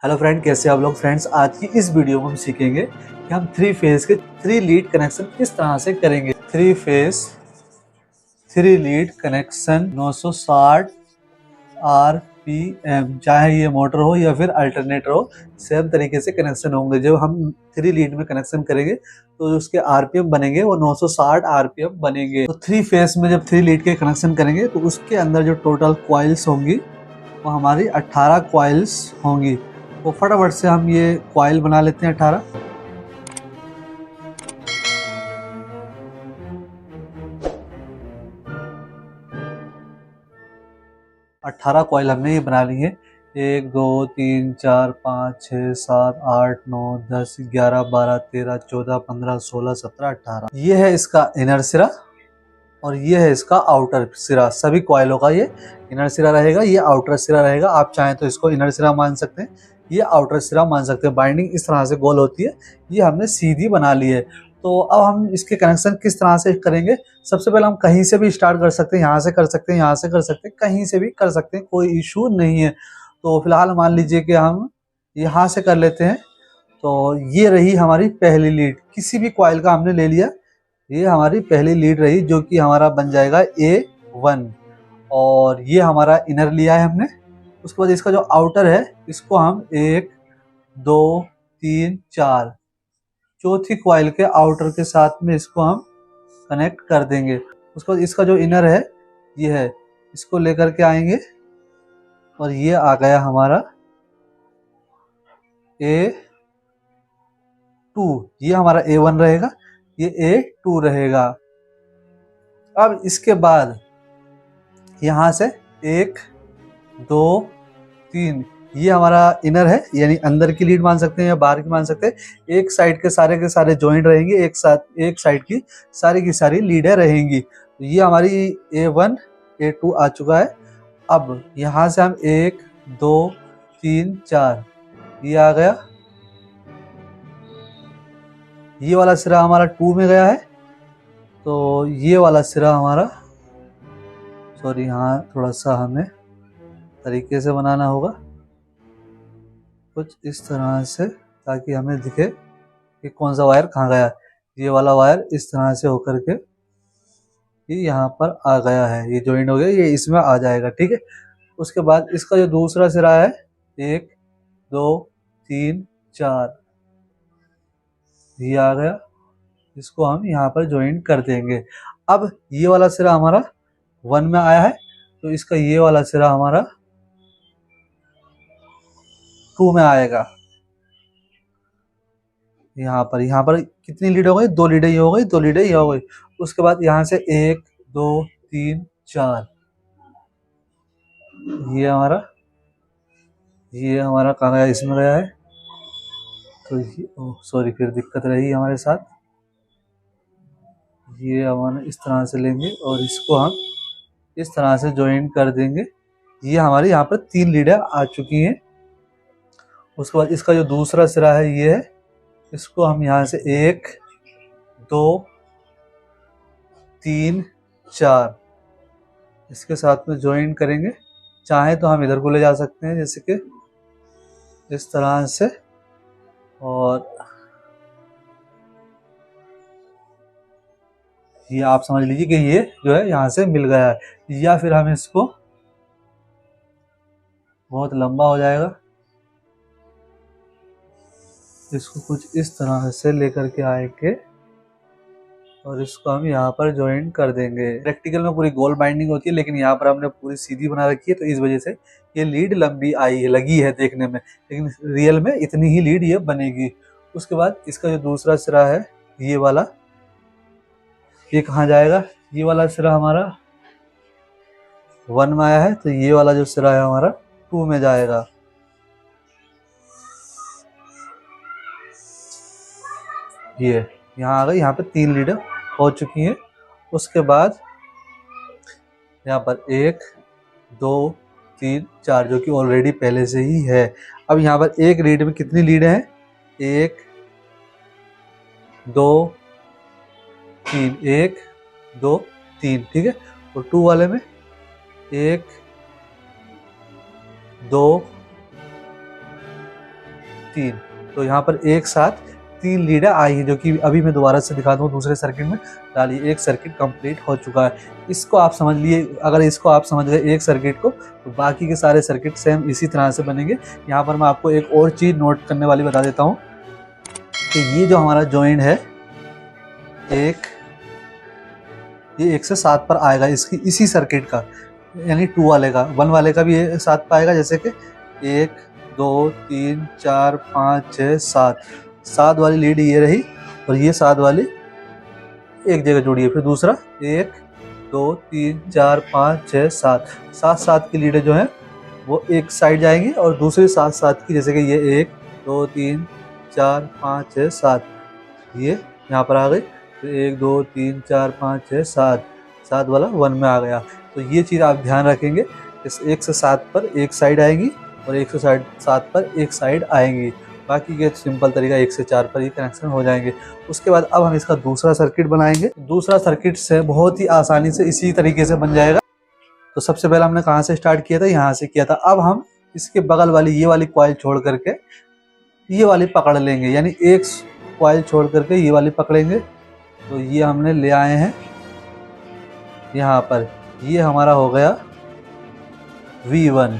Hello friend, कैसे आप लोग। फ्रेंड्स, आज की इस वीडियो में हम सीखेंगे कि हम थ्री फेज के थ्री लीड कनेक्शन किस तरह से करेंगे। Three phase three lead connection 960 RPM, चाहे ये मोटर हो या फिर अल्टरनेटर हो, सेम तरीके से कनेक्शन होंगे। जब हम थ्री लीड में कनेक्शन करेंगे तो उसके RPM बनेंगे वो 960 RPM बनेंगे। तो थ्री फेज में जब थ्री लीड के कनेक्शन करेंगे तो उसके अंदर जो टोटल क्वाइल्स होंगी वो हमारी 18 क्वाइल्स होंगी। तो फटाफट से हम ये क्वाइल बना लेते हैं 18। क्वाइल हमने ये बना ली है। 1 2 3 4 5 6 7 8 9 10 11 12 13 14 15 16 17 18। ये है इसका इनर सिरा और ये है इसका आउटर सिरा। सभी क्वाइलों का ये इनर सिरा रहेगा, ये आउटर सिरा रहेगा। आप चाहें तो इसको इनर सिरा मान सकते हैं, ये आउटर सिरा मान सकते हैं। बाइंडिंग इस तरह से गोल होती है, ये हमने सीधी बना ली है। तो अब हम इसके कनेक्शन किस तरह से करेंगे। सबसे पहले हम कहीं से भी स्टार्ट कर सकते हैं, यहाँ से कर सकते हैं, यहाँ से कर सकते हैं, कहीं से भी कर सकते हैं, कोई इशू नहीं है। तो फिलहाल मान लीजिए कि हम यहाँ से कर लेते हैं। तो ये रही हमारी पहली लीड, किसी भी क्वाइल का हमने ले लिया। ये हमारी पहली लीड रही जो कि हमारा बन जाएगा A1, और ये हमारा इनर लिया है हमने। उसके बाद इसका जो आउटर है इसको हम 1 2 3 4 चौथी क्वाइल के आउटर के साथ में इसको हम कनेक्ट कर देंगे। उसके बाद इसका जो इनर है ये है, इसको लेकर के आएंगे और ये आ गया हमारा A2। ये हमारा A1 रहेगा, ये A2 रहेगा। अब इसके बाद यहाँ से 1 2 3 ये हमारा इनर है, यानी अंदर की लीड मान सकते हैं या बाहर की मान सकते हैं। एक साइड के सारे जॉइंट रहेंगे, एक साइड की सारी लीडें रहेंगी। तो ये हमारी A1 A2 आ चुका है। अब यहाँ से हम 1 2 3 4 ये आ गया। ये वाला सिरा हमारा 2 में गया है, तो ये वाला सिरा हमारा, सॉरी, यहाँ थोड़ा सा हमें तरीके से बनाना होगा कुछ इस तरह से, ताकि हमें दिखे कि कौन सा वायर कहाँ गया। ये वाला वायर इस तरह से होकर के ये यहाँ पर आ गया है, ये ज्वाइन हो गया, ये इसमें आ जाएगा। ठीक है। उसके बाद इसका जो दूसरा सिरा है 1 2 3 4 ये आ गया, इसको हम यहाँ पर ज्वाइन कर देंगे। अब ये वाला सिरा हमारा 1 में आया है, तो इसका ये वाला सिरा हमारा 2 में आएगा। यहाँ पर कितनी लीड हो गई, 2 लीडें ये हो गई, 2 लीडें ये हो गई। उसके बाद यहाँ से 1 2 3 4 ये हमारा कहाँ गया, इसमें गया है। तो सॉरी, फिर दिक्कत रही हमारे साथ। ये हम इस तरह से लेंगे और इसको हम इस तरह से ज्वाइन कर देंगे। ये हमारी यहाँ पर 3 लीडें आ चुकी हैं। उसके बाद इसका जो दूसरा सिरा है ये है, इसको हम यहाँ से 1 2 3 4 इसके साथ में ज्वाइन करेंगे। चाहे तो हम इधर को ले जा सकते हैं, जैसे कि इस तरह से, और ये आप समझ लीजिए कि ये जो है यहाँ से मिल गया है। या फिर हम इसको, बहुत लंबा हो जाएगा, इसको कुछ इस तरह से लेकर के आएंगे और इसको हम यहाँ पर ज्वाइन कर देंगे। प्रैक्टिकल में पूरी गोल बाइंडिंग होती है, लेकिन यहाँ पर हमने पूरी सीधी बना रखी है, तो इस वजह से ये लीड लंबी लगी है देखने में, लेकिन रियल में इतनी ही लीड ये बनेगी। उसके बाद इसका जो दूसरा सिरा है ये वाला, ये कहाँ जाएगा। ये वाला सिरा हमारा 1 में आया है, तो ये वाला जो सिरा है हमारा 2 में जाएगा। ये यहाँ आ गई, यहाँ पे 3 लीडें हो चुकी हैं। उसके बाद यहाँ पर 1 2 3 4 जो कि ऑलरेडी पहले से ही है। अब यहाँ पर एक लीड में कितनी लीडें हैं, 1 2 3 1 2 3, ठीक है। और 2 वाले में 1 2 3। तो यहाँ पर एक साथ 3 लीडें आई हैं, जो कि अभी मैं दोबारा से दिखा दूँ दूसरे सर्किट में डालिए। एक सर्किट कंप्लीट हो चुका है। इसको आप समझ लिए, अगर इसको आप समझ गए एक सर्किट को, तो बाकी के सारे सर्किट सेम इसी तरह से बनेंगे। यहाँ पर मैं आपको एक और चीज़ नोट करने वाली बता देता हूँ कि ये जो हमारा जॉइंट है ये 1 से 7 पर आएगा, इसकी इसी सर्किट का, यानी 2 वाले का। 1 वाले का भी 7 पर आएगा, जैसे कि 1 2 3 4 5 6 7। 7 वाली लीड ये रही और ये 7 वाली एक जगह जोड़ी है। फिर दूसरा 1 2 3 4 5 6 7। 7 की लीडें जो हैं वो एक साइड जाएंगी और दूसरी 7 की, जैसे कि ये 1 2 3 4 5 6 7, ये यहाँ पर आ गई। फिर 1 2 3 4 5 6 7, 7 वाला 1 में आ गया। तो ये चीज़ आप ध्यान रखेंगे, इस 1 से 7 पर एक साइड आएगी और 1 से 7 पर एक साइड आएंगी। बाकी के सिंपल तरीका 1 से 4 पर ही कनेक्शन हो जाएंगे। उसके बाद अब हम इसका दूसरा सर्किट बनाएंगे। दूसरा सर्किट से बहुत ही आसानी से इसी तरीके से बन जाएगा। तो सबसे पहले हमने कहाँ से स्टार्ट किया था, यहाँ से किया था। अब हम इसके बगल वाली ये वाली कॉइल छोड़ करके ये वाली पकड़ लेंगे, यानी एक कॉइल छोड़ करके ये वाली पकड़ेंगे। तो ये हमने ले आए हैं यहाँ पर, ये हमारा हो गया V1।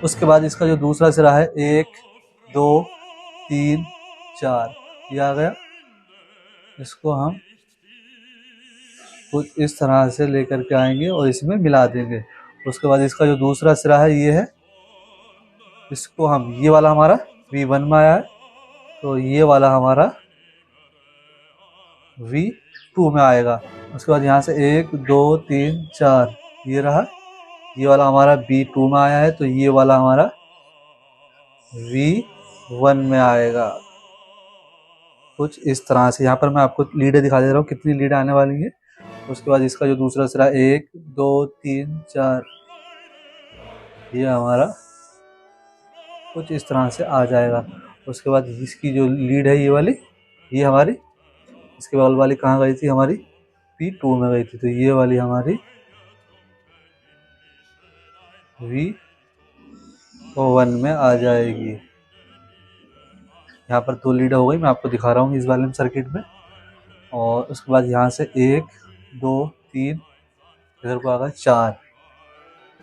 उसके बाद इसका जो दूसरा सिरा है 1 2 3 4, ये आ गया। इसको हम कुछ इस तरह से लेकर के आएंगे और इसमें मिला देंगे। उसके बाद इसका जो दूसरा सिरा है ये है, इसको हम, ये वाला हमारा V1 में आया है, तो ये वाला हमारा V2 में आएगा। उसके बाद यहाँ से 1 2 3 4 ये रहा, ये वाला हमारा V2 में आया है, तो ये वाला हमारा V1 में आएगा। कुछ इस तरह से यहाँ पर मैं आपको लीडें दिखा दे रहा हूँ कितनी लीडें आने वाली हैं। उसके बाद इसका जो दूसरा सिरा 1 2 3 4, ये हमारा कुछ इस तरह से आ जाएगा। उसके बाद इसकी जो लीड है ये वाली, ये हमारी इसके बगल वाली कहाँ गई थी, हमारी P2 में गई थी, तो ये वाली हमारी V1 में आ जाएगी। यहाँ पर 2 लीड हो गई, मैं आपको दिखा रहा हूँ इस वाले सर्किट में। और उसके बाद यहाँ से 1 2 3 इधर को आ गया 4,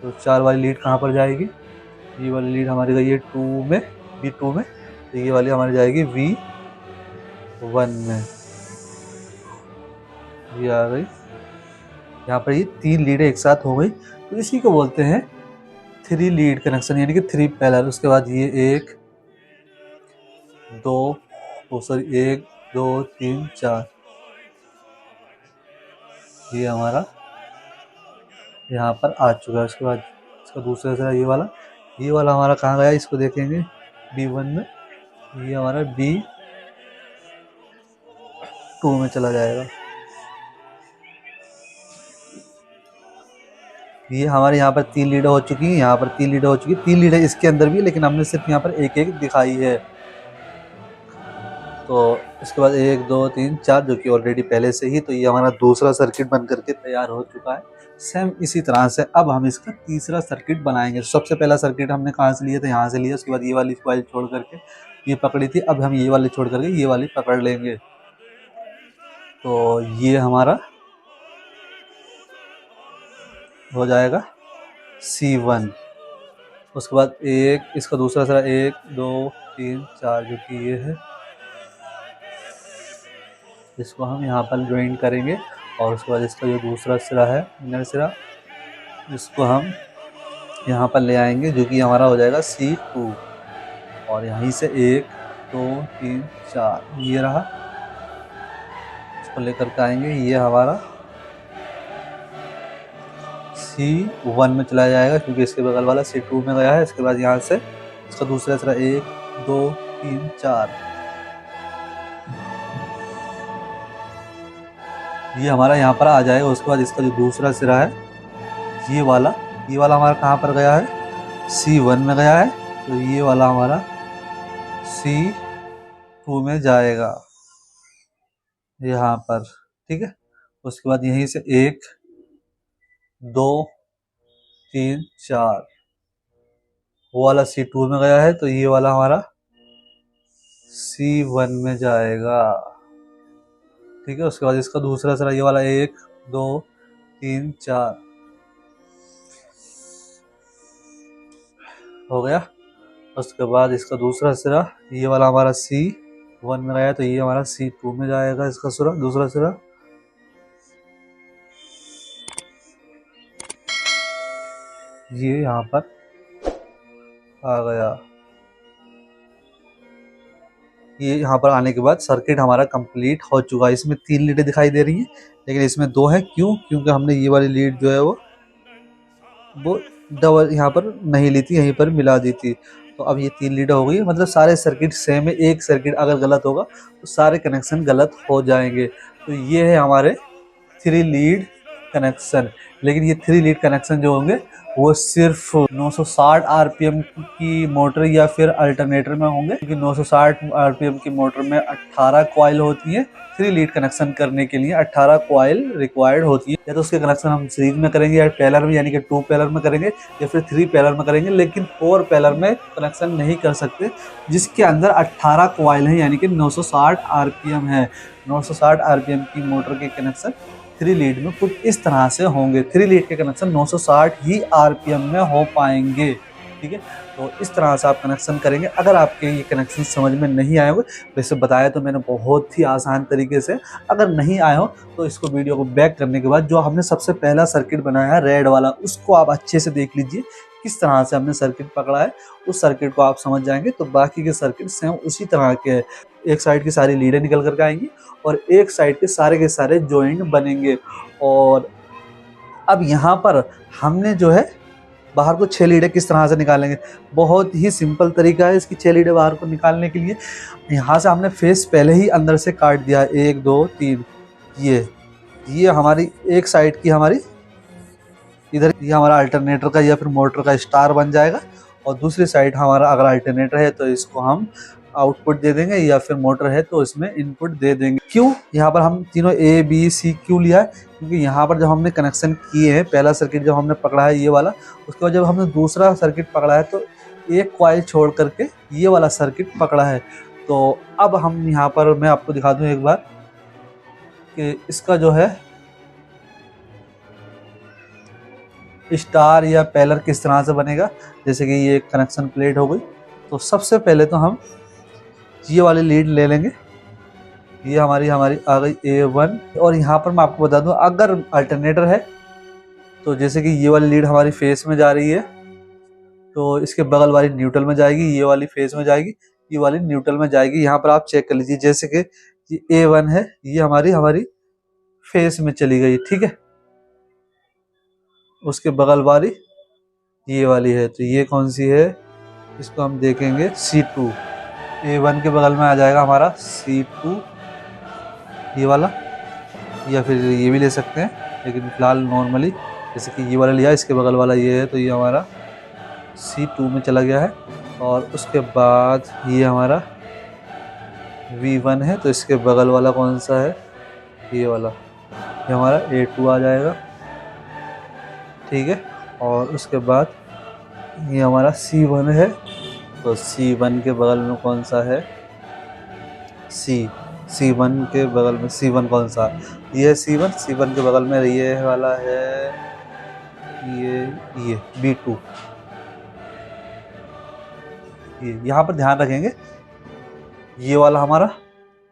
तो 4 वाली लीड कहाँ पर जाएगी, ये वाली लीड हमारी गई है V2 में, तो ये वाली हमारी जाएगी V1 में, ये आ गई। यहाँ पर ये 3 लीडें एक साथ हो गई, तो इसी को बोलते हैं 3 लीड कनेक्शन, यानी कि 3 पैरेलल। उसके बाद ये 1 2 1 2 3 4, ये हमारा यहाँ पर आ चुका है। उसके बाद इसका दूसरा सिरा ये वाला हमारा कहाँ गया, इसको देखेंगे B1 में, ये हमारा B2 में चला जाएगा। ये हमारे यहाँ पर 3 लीडें हो चुकी हैं, यहाँ पर 3 लीडें हो चुकी हैं, 3 लीडें इसके अंदर भी, लेकिन हमने सिर्फ यहाँ पर एक एक दिखाई है। तो इसके बाद 1 2 3 4 जो कि ऑलरेडी पहले से ही, तो ये हमारा दूसरा सर्किट बन करके तैयार हो चुका है। सेम इसी तरह से अब हम इसका तीसरा सर्किट बनाएंगे। सबसे पहला सर्किट हमने कहाँ से लिया था, यहाँ से लिया। उसके बाद ये वाली कॉइल छोड़ करके ये पकड़ी थी, अब हम ये वाली छोड़ करके ये वाली पकड़ लेंगे। तो ये हमारा हो जाएगा C1। उसके बाद एक इसका दूसरा सिरा 1 2 3 4 जो कि ये है, इसको हम यहाँ पर ज्वाइन करेंगे। और उसके बाद इसका जो दूसरा सिरा है, इनर सिरा, इसको हम यहाँ पर ले आएंगे, जो कि हमारा हो जाएगा C2। और यहीं से 1 2 3 4 ये रहा, इसको लेकर के आएंगे, ये हमारा C1 में चला जाएगा, क्योंकि इसके बगल वाला C2 में गया है। इसके बाद यहाँ से इसका दूसरा सिरा 1 2 3 4, ये हमारा यहाँ पर आ जाएगा। उसके बाद इसका जो दूसरा सिरा है ये वाला हमारा कहाँ पर गया है, C1 में गया है, तो ये वाला हमारा C2 में जाएगा यहाँ पर, ठीक है। उसके बाद यहीं से 1 2 3 4 वो वाला C2 में गया है, तो ये वाला हमारा C1 में जाएगा। ठीक है, उसके बाद इसका दूसरा सिरा ये वाला 1 2 3 4 हो गया। उसके बाद इसका दूसरा सिरा ये वाला हमारा C1 में गया, तो ये हमारा C2 में जाएगा इसका सिरा, दूसरा सिरा। ये यहाँ पर आ गया। ये यहाँ पर आने के बाद सर्किट हमारा कंप्लीट हो चुका है। इसमें 3 लीडें दिखाई दे रही हैं, लेकिन इसमें 2 है। क्यों? क्योंकि हमने ये वाली लीड जो है वो डबल यहाँ पर नहीं ली थी, यहीं पर मिला दी थी। तो अब ये 3 लीड हो गई, मतलब सारे सर्किट सेम है। एक सर्किट अगर गलत होगा तो सारे कनेक्शन गलत हो जाएंगे। तो ये है हमारे 3 लीड कनेक्शन। लेकिन ये 3 लीड कनेक्शन जो होंगे वो सिर्फ 960 आरपीएम की मोटर या फिर अल्टरनेटर में होंगे, क्योंकि 960 आरपीएम की मोटर में 18 कॉइल होती है। 3 लीड कनेक्शन करने के लिए 18 कॉइल रिक्वायर्ड होती है। या तो उसके कनेक्शन हम सीरीज में करेंगे या पैरेलल में, यानी कि 2 पैरेलल में करेंगे या फिर 3 पैरेलल में करेंगे, लेकिन 4 पैरेलल में कनेक्शन नहीं कर सकते जिसके अंदर 18 कॉइल है, यानी कि 960 आरपीएम है। 960 आरपीएम की मोटर के कनेक्शन 3 लीड में कुछ इस तरह से होंगे। 3 लीड के कनेक्शन 960 ही आरपीएम में हो पाएंगे। ठीक है, तो इस तरह से आप कनेक्शन करेंगे। अगर आपके ये कनेक्शन समझ में नहीं आए हो, वैसे बताया तो मैंने बहुत ही आसान तरीके से, अगर नहीं आए हो तो इसको वीडियो को बैक करने के बाद जो हमने सबसे पहला सर्किट बनाया है रेड वाला, उसको आप अच्छे से देख लीजिए किस तरह से हमने सर्किट पकड़ा है। उस सर्किट को आप समझ जाएंगे तो बाकी के सर्किट सेम उसी तरह के हैं। एक साइड की सारी लीडें निकल करके आएंगी और एक साइड के सारे जॉइंट बनेंगे। और अब यहाँ पर हमने जो है बाहर को 6 लीडें किस तरह से निकालेंगे, बहुत ही सिंपल तरीका है इसकी 6 लीडें बाहर को निकालने के लिए। यहाँ से हमने फेस पहले ही अंदर से काट दिया, 1 2 3। ये हमारी एक साइड की हमारी इधर ये हमारा अल्टरनेटर का या फिर मोटर का स्टार बन जाएगा, और दूसरी साइड हमारा अगर अल्टरनेटर है तो इसको हम आउटपुट दे देंगे, या फिर मोटर है तो इसमें इनपुट दे देंगे। क्यों यहाँ पर हम तीनों A B C क्यों लिया है? क्योंकि यहाँ पर जब हमने कनेक्शन किए हैं, पहला सर्किट जब हमने पकड़ा है ये वाला, उसके बाद जब हमने दूसरा सर्किट पकड़ा है तो एक कॉइल छोड़ करके ये वाला सर्किट पकड़ा है। तो अब हम यहाँ पर मैं आपको दिखा दूँ एक बार कि इसका जो है स्टार या पैलर किस तरह से बनेगा। जैसे कि ये कनेक्शन प्लेट हो गई, तो सबसे पहले तो हम ये वाली लीड ले लेंगे। ये हमारी आ गई A1। और यहाँ पर मैं आपको बता दूं, अगर अल्टरनेटर है तो जैसे कि ये वाली लीड हमारी फेस में जा रही है तो इसके बगल वाली न्यूट्रल में जाएगी, ये वाली फेस में जाएगी, ये वाली न्यूट्रल में जाएगी। यहाँ पर आप चेक कर लीजिए, जैसे कि ये A1 है, ये हमारी फेस में चली गई। ठीक है, उसके बगल वाली ये वाली है, तो ये कौन सी है, इसको हम देखेंगे C2। A1 के बगल में आ जाएगा हमारा C2 ये वाला, या फिर ये भी ले सकते हैं, लेकिन फिलहाल नॉर्मली जैसे कि ये वाला लिया, इसके बगल वाला ये है, तो ये हमारा C2 में चला गया है। और उसके बाद ये हमारा V1 है, तो इसके बगल वाला कौन सा है, ये वाला, ये हमारा A2 आ जाएगा। ठीक है, और उसके बाद ये हमारा C1 है, तो C1 के बगल में कौन सा है, C1 के बगल में C1 कौन सा, ये है C1 के बगल में ये वाला है, ये B2। ये यहाँ पर ध्यान रखेंगे, ये वाला हमारा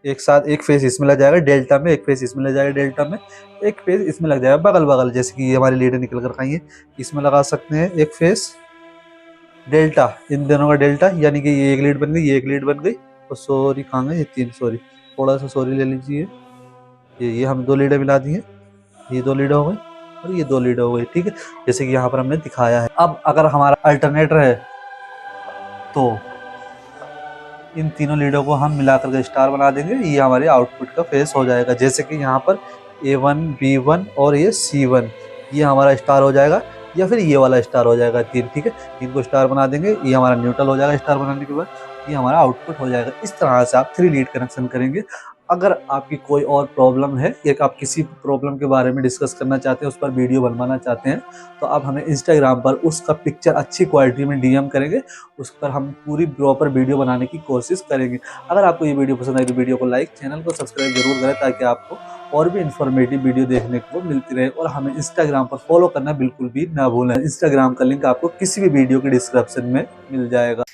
एक साथ एक फेस इसमें लग जाएगा डेल्टा में, एक फेस इसमें लग जाएगा डेल्टा में, एक फेस इसमें लग जाएगा बगल बगल। जैसे कि ये हमारी लीडें निकल कर आई है, इसमें लगा सकते हैं एक फेस डेल्टा, इन दोनों का डेल्टा, यानी कि ये एक लीड बन गई, ये एक लीड बन गई। तो सॉरी कहाँ गए ये 3, सॉरी थोड़ा सा सॉरी ले लीजिए। ये हम 2 लीडें मिला दी हैं, ये 2 लीड हो गई और ये 2 लीड हो गई। ठीक है, जैसे कि यहाँ पर हमने दिखाया है। अब अगर हमारा अल्टरनेटर है तो इन तीनों लीडों को हम मिलाकर के स्टार बना देंगे, ये हमारे आउटपुट का फेस हो जाएगा। जैसे कि यहाँ पर A1 B1 और ये C1, ये हमारा स्टार हो जाएगा, या फिर ये वाला स्टार हो जाएगा 3। ठीक है, इनको स्टार बना देंगे, ये हमारा न्यूट्रल हो जाएगा। स्टार बनाने के बाद ये हमारा आउटपुट हो जाएगा। इस तरह से आप 3 लीड कनेक्शन करेंगे। अगर आपकी कोई और प्रॉब्लम है या आप किसी प्रॉब्लम के बारे में डिस्कस करना चाहते हैं, उस पर वीडियो बनवाना चाहते हैं, तो आप हमें इंस्टाग्राम पर उसका पिक्चर अच्छी क्वालिटी में डीएम करेंगे, उस पर हम पूरी प्रॉपर वीडियो बनाने की कोशिश करेंगे। अगर आपको ये वीडियो पसंद आई तो वीडियो को लाइक, चैनल को सब्सक्राइब जरूर करें ताकि आपको और भी इन्फॉर्मेटिव वीडियो देखने को मिलती रहे। और हमें इंस्टाग्राम पर फॉलो करना बिल्कुल भी ना भूलें। इंस्टाग्राम का लिंक आपको किसी भी वीडियो के डिस्क्रिप्शन में मिल जाएगा।